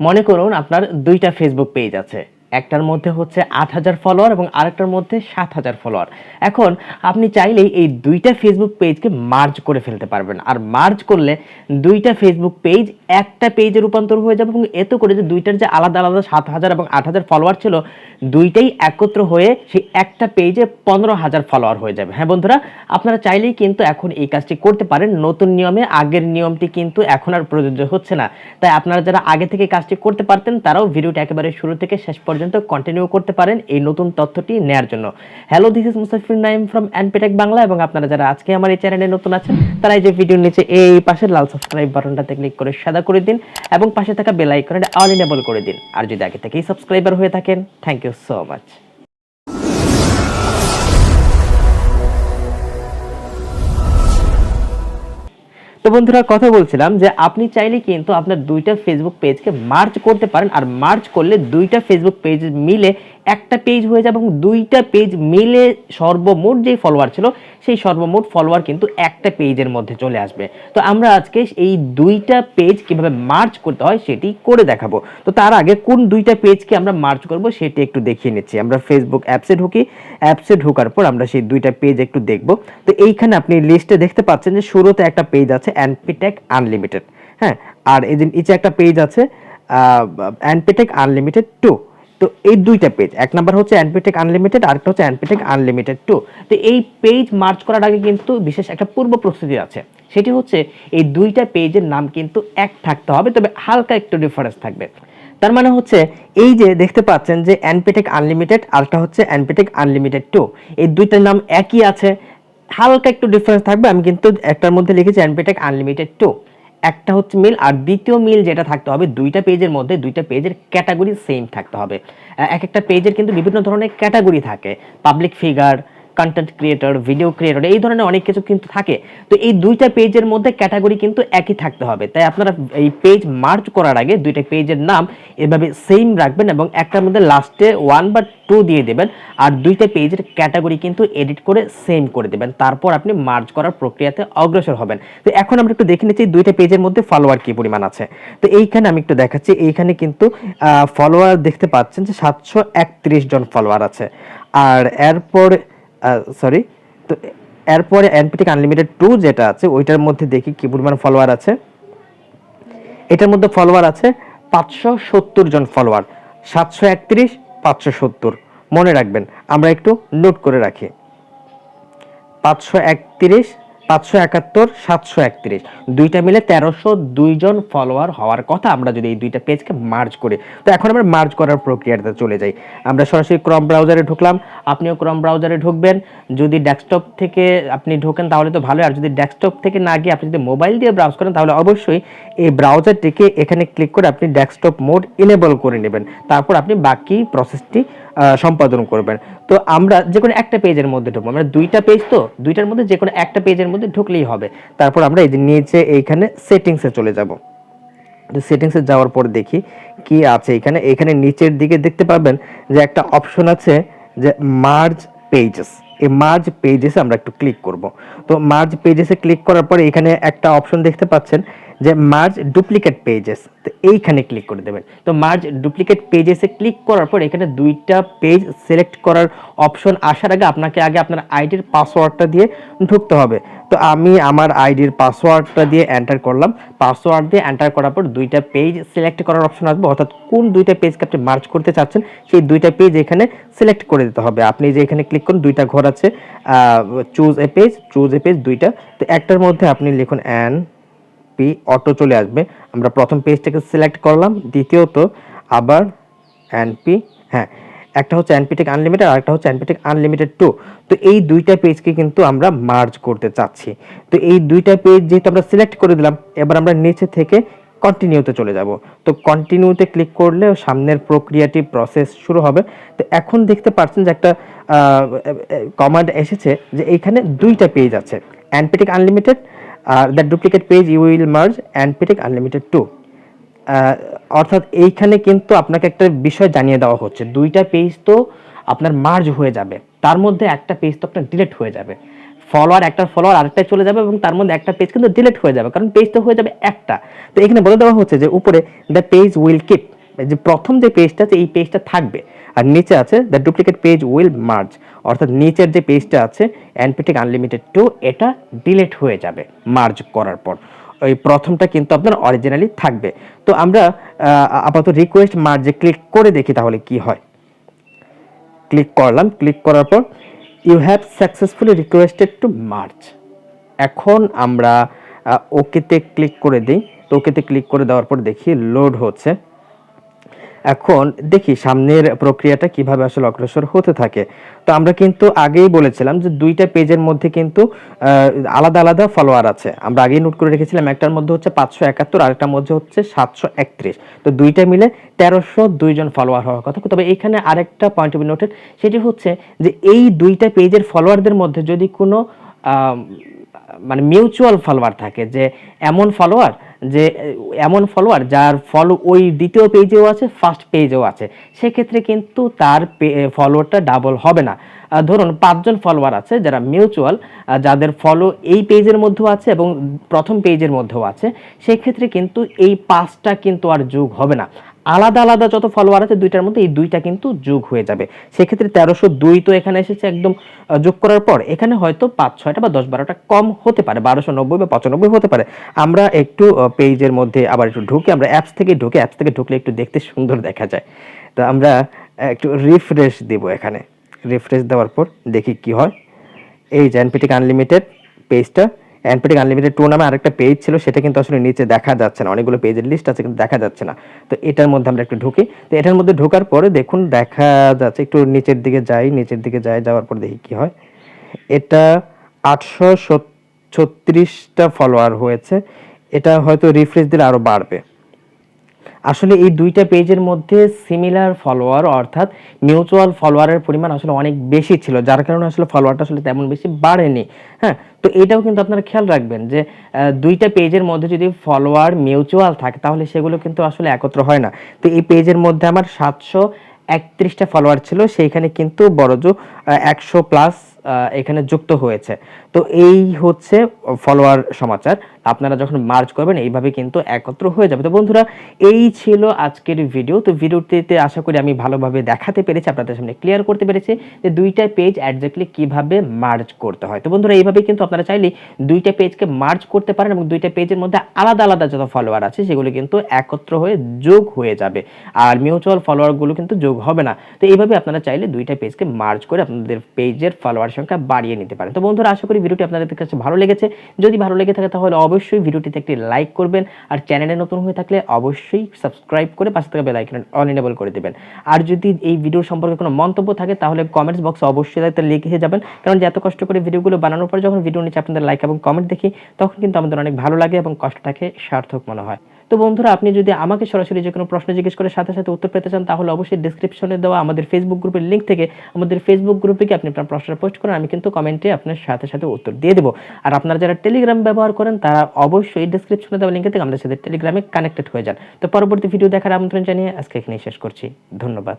মনে করুন আপনার দুইটা ফেসবুক পেজ আছে, একটার মধ্যে হচ্ছে ৮,০০০ ফলোয়ার এবং আরেকটার মধ্যে ৭,০০০ ফলোয়ার। এখন আপনি চাইলেই এই দুইটা ফেসবুক পেজকে মার্জ করে ফেলতে পারবেন, আর মার্জ করলে দুইটা ফেসবুক পেজ একটা পেজে রূপান্তর হয়ে যাবে এবং এত করে যে দুইটার যে আলাদা আলাদা ৭,০০০ এবং ৮,০০০ ফলোয়ার ছিল দুইটাই একত্র হয়ে সেই একটা পেজে ১৫,০০০ ফলোয়ার হয়ে যাবে। হ্যাঁ বন্ধুরা, আপনারা চাইলেই কিন্তু এখন এই কাজটি করতে পারেন। নতুন নিয়মে আগের নিয়মটি কিন্তু এখন আর প্রযোজ্য হচ্ছে না, তাই আপনারা যারা আগে থেকে কাজটি করতে পারতেন তারাও ভিডিওটি একেবারে শুরু থেকে শেষ পর্যন্ত কন্টিনিউ করতে পারেন এই নতুন তথ্যটি নেয়ার জন্য। হ্যালো, দিস ইজ মুসাফির নাইম ফ্রম এনপিটেক বাংলা, এবং আপনারা যারা আজকে আমার এই চ্যানেলে নতুন আছেন তারা এই যে ভিডিওর নিচে এই পাশের লাল সাবস্ক্রাইব বাটনটাতে ক্লিক করে সাদা করে দিন এবং পাশে থাকা বেল আইকনটা অল এনেবল করে দিন। আর যদি আগে থেকেই সাবস্ক্রাইবার হয়ে থাকেন, থ্যাংক ইউ সো মাচ। তো বন্ধুরা, কথা বলছিলাম যে আপনি চাইলে কিন্তু আপনার দুইটা ফেসবুক পেজকে মার্জ করতে পারেন, আর মার্জ করলে দুইটা ফেসবুক পেজ মিলে একটা পেজ হয়ে যাবে এবং দুইটা পেজ মিলে সর্বমোট যে ফলোয়ার ছিল সেই সর্বমোট ফলোয়ার কিন্তু একটা পেজের মধ্যে চলে আসবে। তো আমরা আজকে এই দুইটা পেজ কিভাবে মার্জ করতে হয় সেটি করে দেখাবো। তো তার আগে কোন দুইটা পেজকে আমরা মার্জ করব সেটি একটু দেখিয়ে নিচ্ছি। আমরা ফেসবুক অ্যাপসে ঢুকি, অ্যাপসে ঢোকার পর আমরা সেই দুইটা পেজ একটু দেখব। তো এইখানে আপনি লিস্টে দেখতে পাচ্ছেন যে শুরুতে একটা পেজ আছে এনপিটেক আনলিমিটেড, হ্যাঁ, আর এই যে নিচে একটা পেজ আছে এনপিটেক আনলিমিটেড 2। তো এই দুইটা পেজ, এক নাম্বার হচ্ছে এনপিটেক আনলিমিটেড, আরেকটা হচ্ছে এনপিটেক আনলিমিটেড 2। তো এই পেজ মার্জ করার আগে কিন্তু বিশেষ একটা পূর্ব প্রস্তুতি আছে, সেটি হচ্ছে এই দুইটা পেজের নাম কিন্তু এক থাকতে হবে, তবে হালকা একটু ডিফারেন্স থাকবে। তার মানে হচ্ছে এই যে দেখতে পাচ্ছেন যে এনপিটেক আনলিমিটেড আরটা হচ্ছে এনপিটেক আনলিমিটেড 2, এই দুইটার নাম একই আছে, হালকা একটু ডিফারেন্স থাকবে। আমি কিন্তু একটার মধ্যে লিখেছি এনপিটেক আনলিমিটেড 2, একটা হচ্ছে মিল, আর দ্বিতীয় মিল যেটা থাকতে হবে দুইটা পেজের মধ্যে দুইটা পেজের ক্যাটাগরি সেম থাকতে হবে। এক একটা পেজের কিন্তু বিভিন্ন ধরনের ক্যাটাগরি থাকে, public figure, content creator, video creator, এই ধরনের অনেক কিছু কিন্তু থাকে। তো এই দুইটা পেজের মধ্যে ক্যাটাগরি কিন্তু একই থাকতে হবে, তাই আপনারা এই পেজ মার্জ করার আগে দুইটা পেজের নাম এভাবে সেম রাখবেন এবং একটার মধ্যে লাস্টে 1 বা 2 দিয়ে দেবেন, আর দুইটা পেজের ক্যাটাগরি কিন্তু এডিট করে সেম করে দেবেন। তারপর আপনি মার্জ করার প্রক্রিয়াতে অগ্রসর হবেন। তো এখন আমরা একটু দেখে নিচ্ছি দুইটা পেজের মধ্যে ফলোয়ার কি পরিমাণ আছে। তো এইখানে আমি একটু দেখাচ্ছি, এইখানে কিন্তু ফলোয়ার দেখতে পাচ্ছেন যে 731 জন ফলোয়ার আছে। আর এরপর তো এরপরে এনপিটেক আনলিমিটেড 2 যেটা আছে ওইটার মধ্যে দেখি কি পরিমাণ ফলোয়ার আছে। এটার মধ্যে ফলোয়ার আছে 570 জন ফলোয়ার, 731 570 মনে রাখবেন, আমরা একটু নোট করে রাখি। 531 571 731 দুইটা মিলে 1302 জন ফলোয়ার হওয়ার কথা আমরা যদি এই দুইটা পেজকে মার্জ করি। তো এখন আমরা মার্জ করার প্রক্রিয়াতে চলে যাই। আমরা সরাসরি ক্রম ব্রাউজারে ঢুকলাম, আপনিও ক্রম ব্রাউজারে ঢুকবেন। যদি ডেস্কটপ থেকে আপনি ঢোকেন তাহলে তো ভালো, আর যদি ডেস্কটপ থেকে না গিয়ে আপনি যদি মোবাইল দিয়ে ব্রাউজ করেন তাহলে অবশ্যই এই ব্রাউজারটিকে এখানে ক্লিক করে আপনি ডেস্কটপ মোড ইনেবল করে নেবেন, তারপর আপনি বাকি প্রসেসটি সম্পাদন করবেন। তো আমরা যে কোনো একটা পেজের মধ্যে ঢুকবো, আমরা দুইটা পেজ তো দুইটার মধ্যে যে কোনো একটা পেজের মধ্যে ঢুকলেই হবে। তারপর আমরা এই যে নিচে এইখানে সেটিংসে চলে যাব। সেটিংসে যাওয়ার পর দেখি কি আছে এখানে। এখানে নিচের দিকে দেখতে পাবেন যে একটা অপশন আছে যে মার্জ পেজেস। এই মার্জ পেজেসে আমরা একটু ক্লিক করব। তো মার্জ পেজেসে ক্লিক করার পরে এখানে একটা অপশন দেখতে পাচ্ছেন যে মার্জ ডুপ্লিকেট পেজেস, তো এইখানে ক্লিক করে দেবেন। তো মার্জ ডুপ্লিকেট পেজেসে ক্লিক করার পর এখানে দুইটা পেজ সিলেক্ট করার অপশন আসার আগে আপনাকে আগে আপনার আইডির পাসওয়ার্ডটা দিয়ে ঢুকতে হবে। তো আমি আমার আইডির পাসওয়ার্ডটা দিয়ে এন্টার করলাম। পাসওয়ার্ড দিয়ে এন্টার করার পর দুইটা পেজ সিলেক্ট করার অপশন আসবে, অর্থাৎ কোন দুইটা পেজকে আপনি মার্জ করতে চাচ্ছেন সেই দুইটা পেজ এখানে সিলেক্ট করে দিতে হবে। আপনি যে এখানে ক্লিক করুন, দুইটা ঘর আছে, চুজ এ পেজ দুইটা। তো একটার মধ্যে আপনি লিখুন এনপি, অটো চলে আসবে। আমরা প্রথম পেজটাকে সিলেক্ট করলাম, দ্বিতীয়ত আবার এনপি, হ্যাঁ, একটা হচ্ছে এনপিটেক আনলিমিটেড আর একটা হচ্ছে এনপিটেক আনলিমিটেড 2। তো এই দুইটা পেজকে কিন্তু আমরা মার্জ করতে চাচ্ছি। তো এই দুইটা পেজ যেহেতু আমরা সিলেক্ট করে দিলাম, এবার আমরা নিচে থেকে কন্টিনিউতে চলে যাব। তো কন্টিনিউতে ক্লিক করলে সামনের প্রক্রিয়াটি প্রসেস শুরু হবে। তো এখন দেখতে পাচ্ছেন যে একটা কমান্ড এসেছে যে এইখানে দুইটা পেজ আছে, এনপিটেক আনলিমিটেড আর the duplicate page you will merge NPTech unlimited 2। অর্থাৎ এইখানে কিন্তু আপনাকে একটা বিষয় জানিয়ে দেওয়া হচ্ছে, দুইটা পেজ তো আপনার মার্জ হয়ে যাবে, তার মধ্যে একটা পেজ তো আপনার ডিলিট হয়ে যাবে। ফলোয়ার, একটা ফলোয়ার আরেকটা চলে যাবে এবং তার মধ্যে একটা পেজ কিন্তু ডিলিট হয়ে যাবে, কারণ পেজ তো হয়ে যাবে একটা। তো এখানে বলে দেওয়া হচ্ছে যে উপরে দ্য পেজ উইল কিপ, যে প্রথম যে পেজটা আছে এই পেজটা থাকবে, আর নিচে আছে the duplicate page will merge, অর্থাৎ নিচের যে পেজটা আছে অ্যানপিটেক আনলিমিটেড 2 এটা ডিলিট হয়ে যাবে মার্জ করার পর। ওই প্রথমটা কিন্তু আপনার অরিজিনালি থাকবে। তো আমরা আপাতত রিকোয়েস্ট মার্জে ক্লিক করে দেখি তাহলে কি হয়। ক্লিক করলাম, ক্লিক করার পর you have successfully requested to merge. এখন আমরা ওকেতে ক্লিক করে দিই। তো ওকেতে ক্লিক করে দেওয়ার পর দেখি লোড হচ্ছে। এখন দেখি সামনের প্রক্রিয়াটা কিভাবে আসলে অগ্রসর হতে থাকে। তো আমরা কিন্তু আগেই বলেছিলাম যে দুইটা পেজের মধ্যে কিন্তু আলাদা আলাদা ফলোয়ার আছে, আমরা আগেই নোট করে রেখেছিলাম। একটার মধ্যে হচ্ছে 571, আরেকটার মধ্যে হচ্ছে 731। তো দুইটা মিলে 1302 জন ফলোয়ার হওয়ার কথা। তবে এখানে আরেকটা পয়েন্ট অফ নোটেড, সেটি হচ্ছে যে এই দুইটা পেজের ফলোয়ারদের মধ্যে যদি কোনো মানে মিউচুয়াল ফলোয়ার থাকে, যে এমন ফলোয়ার যার ফলো ওই দ্বিতীয় পেজেও আছে, ফার্স্ট পেজেও আছে, সেক্ষেত্রে কিন্তু তার ফলোয়ারটা ডাবল হবে না। ধরুন 5 জন ফলোয়ার আছে যারা মিউচুয়াল, যাদের ফলো এই পেজের মধ্যেও আছে এবং প্রথম পেজের মধ্যেও আছে, সেক্ষেত্রে কিন্তু এই 5টা কিন্তু আর যোগ হবে না। আলাদা আলাদা যত ফলোয়ার আছে দুইটার মধ্যে এই দুইটা কিন্তু যোগ হয়ে যাবে। সেক্ষেত্রে 1302 তো এখানে এসেছে একদম যোগ করার পর, এখানে হয়তো 5-6টা বা 10-12টা কম হতে পারে, 1290 বা 95 হতে পারে। আমরা একটু পেজের মধ্যে আবার একটু ঢুকে, আমরা অ্যাপস থেকে ঢুকলে একটু দেখতে সুন্দর দেখা যায়। তো আমরা একটু রিফ্রেশ দেব, এখানে রিফ্রেশ দেওয়ার পর দেখি কি হয়। এই যে এনপিটেক আনলিমিটেড পেজটা, এনপিটেক আনলিমিটেড 2 নামে আরেকটা পেজ ছিল, সেটা কিন্তু আসলে নিচে দেখা যাচ্ছে না, অনেকগুলো পেজের লিস্ট আছে কিন্তু দেখা যাচ্ছে না। তো এটার মধ্যে আমরা একটু ঢুকি। তো এটার মধ্যে ঢোকার পরে দেখুন দেখা যাচ্ছে, একটু নিচের দিকে যাই, যাওয়ার পর দেখি কি হয়। এটা 836টা ফলোয়ার হয়েছে, এটা হয়তো রিফ্রেশ দিলে আরো বাড়বে। আসলে এই দুইটা পেজের মধ্যে সিমিলার ফলোয়ার, অর্থাৎ মিউচুয়াল ফলোয়ারের পরিমাণ আসলে অনেক বেশি ছিল, যার কারণে আসলে ফলোয়ারটা আসলে তেমন বেশি বাড়েনি। হ্যাঁ, তো এটাও কিন্তু আপনারা খেয়াল রাখবেন যে দুইটা পেজের মধ্যে যদি ফলোয়ার মিউচুয়াল থাকে তাহলে সেগুলো কিন্তু আসলে একত্র হয় না। তো এই পেজের মধ্যে আমার 731টা ফলোয়ার ছিল, সেইখানে কিন্তু বড়জোর 100+ এখানে যুক্ত হয়েছে। তো এই হচ্ছে ফলোয়ার সমাচার। আপনারা যখন মার্জ করবেন এইভাবে কিন্তু একত্র হয়ে যাবে। তো বন্ধুরা, এই ছিল আজকের ভিডিও। তো ভিডিওটিতে আশা করি আমি ভালোভাবে দেখাতে পেরেছি, আপনাদের সামনে ক্লিয়ার করতে পেরেছি যে দুইটা পেজ এক্স্যাক্টলি কিভাবে মার্জ করতে হয়। তো বন্ধুরা, এইভাবে কিন্তু আপনারা চাইলে দুইটা পেজকে মার্জ করতে পারেন এবং দুইটা পেজের মধ্যে আলাদা আলাদা যত ফলোয়ার আছে সেগুলো কিন্তু একত্র হয়ে যোগ হয়ে যাবে, আর মিউচুয়াল ফলোয়ারগুলো কিন্তু যোগ হবে না। তো এইভাবে আপনারা চাইলে দুইটা পেজকে মার্জ করে আপনাদের পেজের ফলোয়ার সংখ্যা বাড়িয়ে নিতে পারেন। তো বন্ধুরা, আশা করি ভিডিওটি আপনাদের কাছে ভালো লেগেছে। যদি ভালো লেগে থাকে তাহলে অবশ্যই ভিডিওটিতে একটি লাইক করবেন, আর চ্যানেলে নতুন হয়ে থাকলে অবশ্যই সাবস্ক্রাইব করে পাশে থাকা বেল আইকন অল এনেবল করে দেবেন। আর যদি এই ভিডিও সম্পর্কে কোনো মন্তব্য থাকে তাহলে কমেন্টস বক্সে অবশ্যই লিখে যাবেন, কারণ যে এত কষ্ট করে ভিডিওগুলো বানানোর পর যখন ভিডিও নিচে আপনাদের লাইক এবং কমেন্ট দেখি তখন কিন্তু আমাদের অনেক ভালো লাগে এবং কষ্টটাকে সার্থক মনে হয়। তো বন্ধুরা, আপনি যদি আমাকে সরাসরি যে কোনো প্রশ্ন জিজ্ঞেস করে সাথে সাথে উত্তর পেতে চান তাহলে অবশ্যই ডেসক্রিপশনে দেওয়া আমাদের ফেসবুক গ্রুপের লিঙ্ক থেকে আমাদের ফেসবুক গ্রুপে গিয়ে আপনি আপনার প্রশ্নটা পোস্ট করেন, আমি কিন্তু কমেন্টে আপনার সাথে সাথে উত্তর দিয়ে দেবো। আর আপনারা যারা টেলিগ্রাম ব্যবহার করেন তারা অবশ্যই ডেসক্রিপশনে দেওয়া লিঙ্ক থেকে আমাদের সাথে টেলিগ্রামে কানেক্টেড হয়ে যান। তো পরবর্তী ভিডিও দেখার আমন্ত্রণ জানিয়ে আজকে এখানেই শেষ করছি। ধন্যবাদ।